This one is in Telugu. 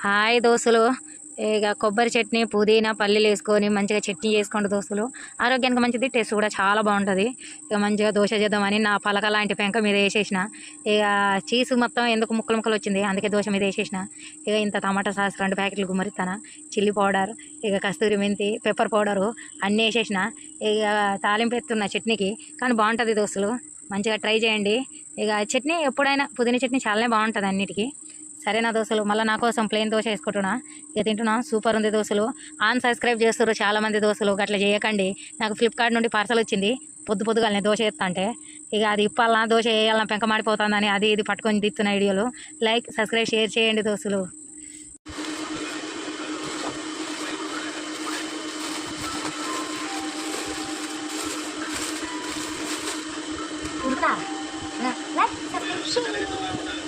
హాయ్ దోస్తులు. ఇక కొబ్బరి చట్నీ పుదీనా పల్లీలు వేసుకొని మంచిగా చట్నీ చేసుకోండి దోస్తులు. ఆరోగ్యానికి మంచిది, టేస్ట్ కూడా చాలా బాగుంటుంది. ఇక మంచిగా దోశ చేద్దామని నా పలక లాంటి పెంక మీద వేసేసిన. ఇక చీసు మొత్తం ఎందుకు ముక్కలు ముక్కలు వచ్చింది, అందుకే దోశ మీద వేసేసిన. ఇక ఇంత టమాటా సాస్ 2 ప్యాకెట్లు గుమ్మరిస్తాను, చిల్లీ పౌడర్, ఇక కస్తూరి మెంతి, పెప్పర్ పౌడరు అన్నీ వేసేసిన. ఇక తాలింపు ఎత్తున్న చట్నీకి, కానీ బాగుంటుంది దోస్తులు, మంచిగా ట్రై చేయండి. ఇక చట్నీ ఎప్పుడైనా పుదీనా చట్నీ చాలానే బాగుంటుంది అన్నిటికీ. సరేనా దోస్తులు, మళ్ళీ నా కోసం ప్లెయిన్ దోశ వేసుకుంటున్నా. ఇక తింటున్నా, సూపర్ ఉంది దోస్తులు. సబ్స్క్రైబ్ చేస్తారు చాలామంది దోస్తులు, అట్లా చేయకండి. నాకు ఫ్లిప్కార్ట్ నుండి పార్సల్ వచ్చింది పొద్దుగాలనే దోశ వేస్తా అంటే. ఇక అది ఇప్పాలన్నా దోశ వేయాలన్నా పెంక మాడిపోతుందని అది ఇది పట్టుకొని దిత్తున్న వీడియోలు. లైక్ సబ్స్క్రైబ్ షేర్ చేయండి దోస్తులు. Like, subscribe, share.